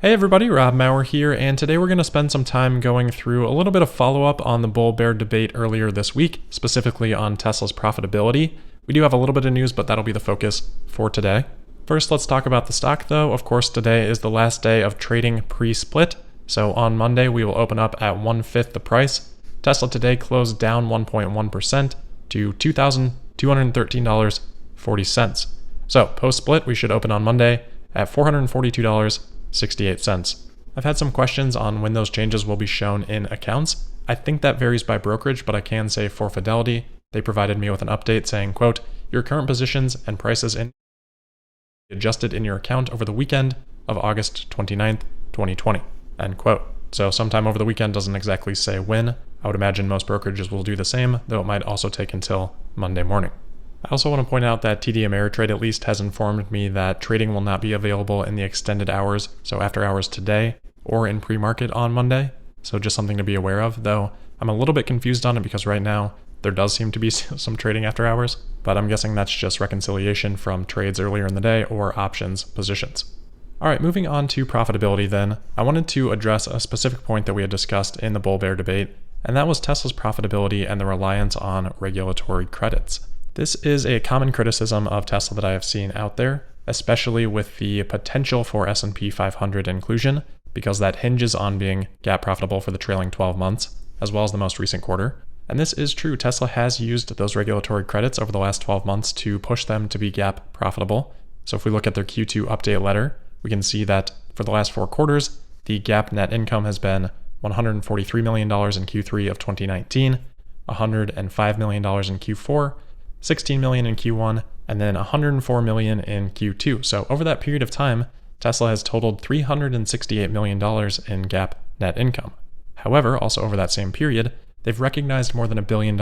Hey everybody, Rob Maurer here, and today we're going to spend some time going through a little bit of follow-up on the bull-bear debate earlier this week, specifically on Tesla's profitability. We do have a little bit of news, but that'll be the focus for today. First, let's talk about the stock though. Of course, today is the last day of trading pre-split, so on Monday we will open up at 1/5 the price. Tesla today closed down 1.1% to $2,213.40. So post-split, we should open on Monday at $442.68. I've had some questions on when those changes will be shown in accounts. I think that varies by brokerage, but I can say for Fidelity, they provided me with an update saying, quote, your current positions and prices adjusted in your account over the weekend of August 29th, 2020, end quote. So sometime over the weekend doesn't exactly say when. I would imagine most brokerages will do the same, though it might also take until Monday morning. I also want to point out that TD Ameritrade at least has informed me that trading will not be available in the extended hours, so after hours today, or in pre-market on Monday. So just something to be aware of, though I'm a little bit confused on it because right now there does seem to be some trading after hours, but I'm guessing that's just reconciliation from trades earlier in the day or options positions. Alright, moving on to profitability then, I wanted to address a specific point that we had discussed in the bull-bear debate, and that was Tesla's profitability and the reliance on regulatory credits. This is a common criticism of Tesla that I have seen out there, especially with the potential for S&P 500 inclusion, because that hinges on being GAAP profitable for the trailing 12 months, as well as the most recent quarter. And this is true. Tesla has used those regulatory credits over the last 12 months to push them to be GAAP profitable. So if we look at their Q2 update letter, we can see that for the last 4 quarters, the GAAP net income has been $143 million in Q3 of 2019, $105 million in Q4, $16 million in Q1, and then $104 million in Q2. So over that period of time, Tesla has totaled $368 million in GAAP net income. However, also over that same period, they've recognized more than $1 billion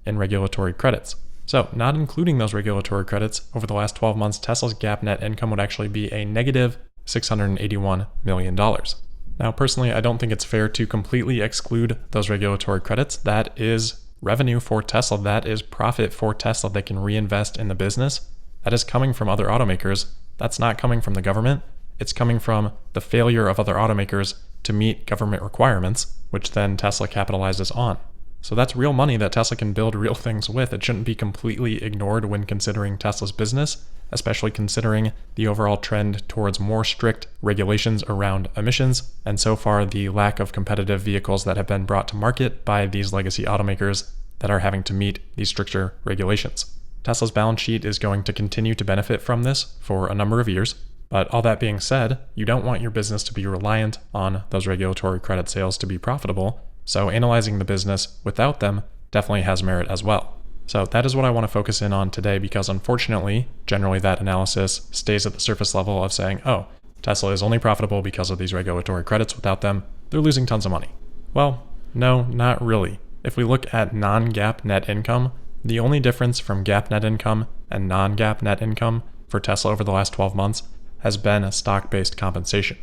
in regulatory credits. So not including those regulatory credits, over the last 12 months, Tesla's GAAP net income would actually be a negative $681 million. Now, personally, I don't think it's fair to completely exclude those regulatory credits. That is revenue for Tesla, that is profit for Tesla they can reinvest in the business. That is coming from other automakers. That's not coming from the government. It's coming from the failure of other automakers to meet government requirements, which then Tesla capitalizes on. So that's real money that Tesla can build real things with. It shouldn't be completely ignored when considering Tesla's business, especially considering the overall trend towards more strict regulations around emissions, and so far the lack of competitive vehicles that have been brought to market by these legacy automakers that are having to meet these stricter regulations. Tesla's balance sheet is going to continue to benefit from this for a number of years, but all that being said, you don't want your business to be reliant on those regulatory credit sales to be profitable, so analyzing the business without them definitely has merit as well. So that is what I want to focus in on today because unfortunately, generally that analysis stays at the surface level of saying, oh, Tesla is only profitable because of these regulatory credits. Without them, they're losing tons of money. Well, no, not really. If we look at non-GAAP net income, the only difference from GAAP net income and non-GAAP net income for Tesla over the last 12 months has been stock-based compensation.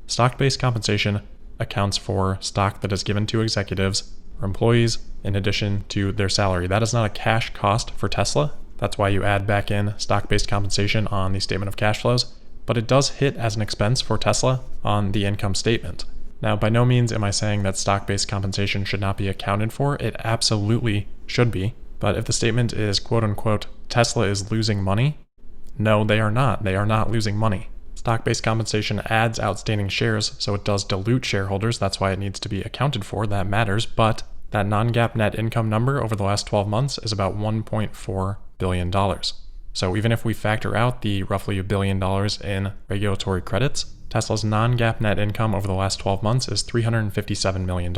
Stock-based compensation accounts for stock that is given to executives or employees in addition to their salary. That is not a cash cost for Tesla. That's why you add back in stock-based compensation on the statement of cash flows, but it does hit as an expense for Tesla on the income statement. Now, by no means am I saying that stock-based compensation should not be accounted for. It absolutely should be. But if the statement is quote unquote, Tesla is losing money, no, they are not. They are not losing money. Stock-based compensation adds outstanding shares, so it does dilute shareholders. That's why it needs to be accounted for. That matters. But that non-GAAP net income number over the last 12 months is about $1.4 billion. So even if we factor out the roughly $1 billion in regulatory credits, Tesla's non-GAAP net income over the last 12 months is $357 million.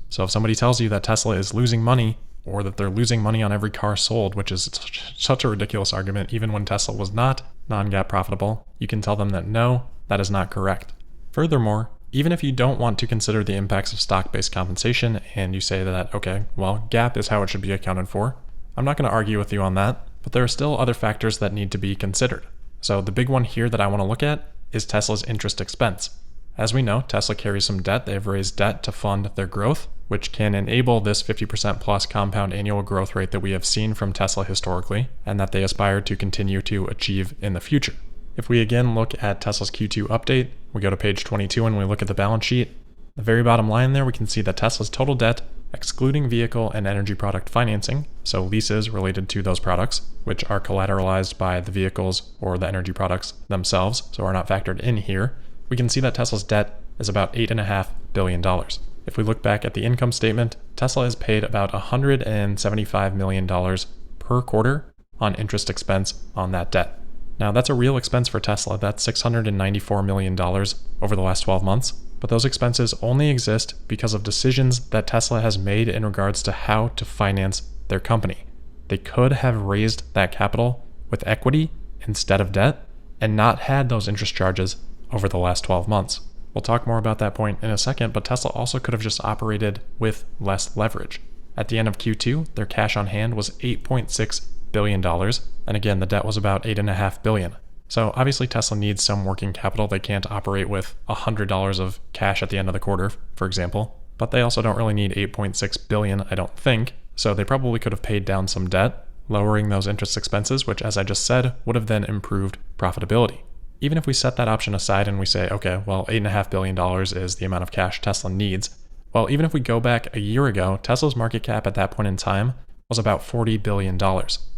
So if somebody tells you that Tesla is losing money, or that they're losing money on every car sold, which is such a ridiculous argument, even when Tesla was not non-GAAP profitable, you can tell them that no, that is not correct. Furthermore, even if you don't want to consider the impacts of stock-based compensation and you say that, okay, well, GAAP is how it should be accounted for, I'm not going to argue with you on that, but there are still other factors that need to be considered. So the big one here that I want to look at is Tesla's interest expense. As we know, Tesla carries some debt. They have raised debt to fund their growth, which can enable this 50% plus compound annual growth rate that we have seen from Tesla historically, and that they aspire to continue to achieve in the future. If we again look at Tesla's Q2 update, we go to page 22 and we look at the balance sheet. The very bottom line there, we can see that Tesla's total debt, excluding vehicle and energy product financing, so leases related to those products, which are collateralized by the vehicles or the energy products themselves, so are not factored in here, we can see that Tesla's debt is about $8.5 billion. If we look back at the income statement, Tesla has paid about $175 million per quarter on interest expense on that debt. Now that's a real expense for Tesla. That's $694 million over the last 12 months. But those expenses only exist because of decisions that Tesla has made in regards to how to finance their company. They could have raised that capital with equity instead of debt and not had those interest charges over the last 12 months. We'll talk more about that point in a second, but Tesla also could have just operated with less leverage. At the end of Q2, their cash on hand was $8.6 billion, and again, the debt was about $8.5 billion. So obviously Tesla needs some working capital. They can't operate with $100 of cash at the end of the quarter, for example, but they also don't really need $8.6 billion, I don't think. So they probably could have paid down some debt, lowering those interest expenses, which, as I just said, would have then improved profitability. Even if we set that option aside and we say, okay, well, $8.5 billion is the amount of cash Tesla needs. Well, even if we go back a year ago, Tesla's market cap at that point in time was about $40 billion.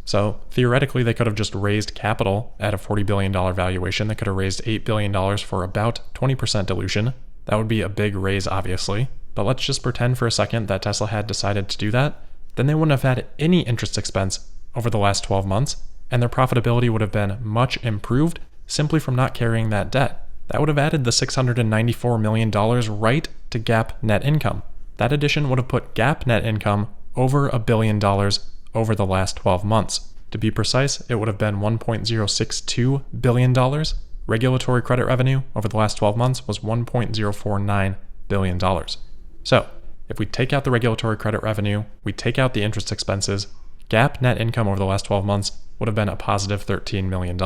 So theoretically, they could have just raised capital at a $40 billion valuation. They could have raised $8 billion for about 20% dilution. That would be a big raise, obviously. But let's just pretend for a second that Tesla had decided to do that. Then they wouldn't have had any interest expense over the last 12 months, and their profitability would have been much improved simply from not carrying that debt. That would have added the $694 million right to GAAP net income. That addition would have put GAAP net income over $1 billion over the last 12 months. To be precise, it would have been $1.062 billion. Regulatory credit revenue over the last 12 months was $1.049 billion. So, if we take out the regulatory credit revenue, we take out the interest expenses, GAAP net income over the last 12 months would have been a positive $13 million.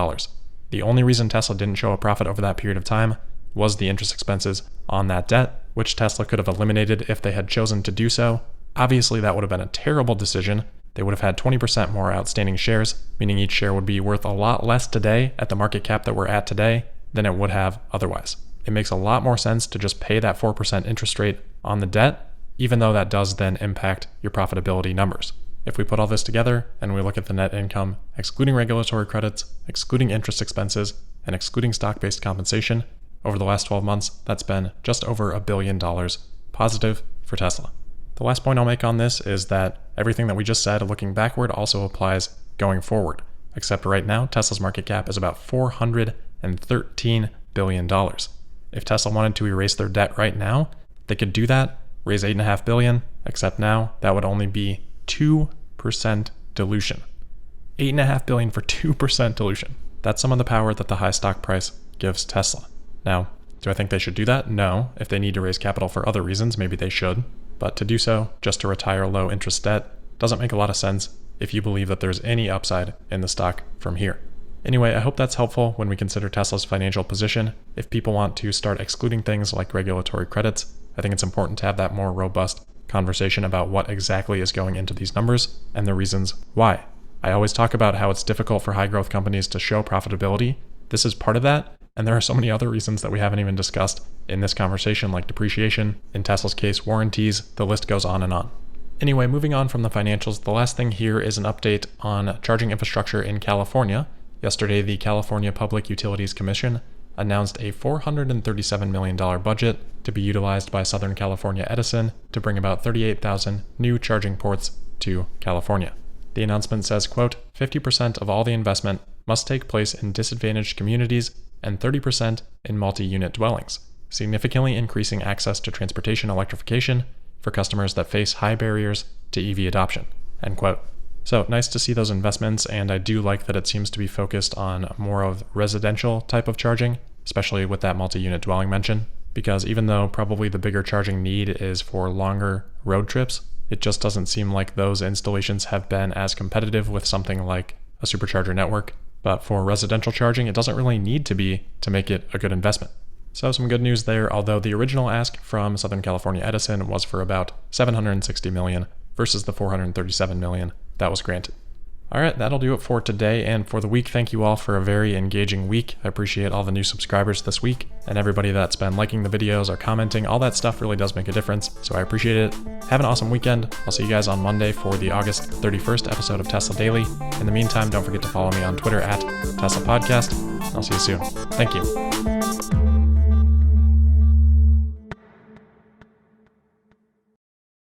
The only reason Tesla didn't show a profit over that period of time was the interest expenses on that debt, which Tesla could have eliminated if they had chosen to do so. Obviously, that would have been a terrible decision. They would have had 20% more outstanding shares, meaning each share would be worth a lot less today at the market cap that we're at today than it would have otherwise. It makes a lot more sense to just pay that 4% interest rate on the debt, even though that does then impact your profitability numbers. If we put all this together and we look at the net income, excluding regulatory credits, excluding interest expenses, and excluding stock-based compensation, over the last 12 months, that's been just over $1 billion positive for Tesla. The last point I'll make on this is that everything that we just said looking backward also applies going forward, except right now, Tesla's market cap is about $413 billion. If Tesla wanted to erase their debt right now, they could do that, raise $8.5 billion, except now that would only be 2% dilution. $8.5 billion for 2% dilution. That's some of the power that the high stock price gives Tesla. Now, do I think they should do that? No. If they need to raise capital for other reasons, maybe they should. But to do so, just to retire low interest debt, doesn't make a lot of sense if you believe that there's any upside in the stock from here. Anyway, I hope that's helpful when we consider Tesla's financial position. If people want to start excluding things like regulatory credits, I think it's important to have that more robust conversation about what exactly is going into these numbers and the reasons why. I always talk about how it's difficult for high growth companies to show profitability. This is part of that, and there are so many other reasons that we haven't even discussed in this conversation, like depreciation, in Tesla's case, warranties, the list goes on and on. Anyway, moving on from the financials, the last thing here is an update on charging infrastructure in California. Yesterday, the California Public Utilities Commission announced a $437 million budget to be utilized by Southern California Edison to bring about 38,000 new charging ports to California. The announcement says, quote, 50% of all the investment must take place in disadvantaged communities and 30% in multi-unit dwellings, significantly increasing access to transportation electrification for customers that face high barriers to EV adoption, end quote. So nice to see those investments, and I do like that it seems to be focused on more of residential type of charging, especially with that multi-unit dwelling mention, because even though probably the bigger charging need is for longer road trips, it just doesn't seem like those installations have been as competitive with something like a supercharger network. But for residential charging, it doesn't really need to be to make it a good investment. So some good news there, although the original ask from Southern California Edison was for about $760 million versus the $437 million that was granted. All right, that'll do it for today and for the week. Thank you all for a very engaging week. I appreciate all the new subscribers this week and everybody that's been liking the videos or commenting. All that stuff really does make a difference, so I appreciate it. Have an awesome weekend. I'll see you guys on Monday for the August 31st episode of Tesla Daily. In the meantime, don't forget to follow me on Twitter at Tesla Podcast. I'll see you soon. Thank you.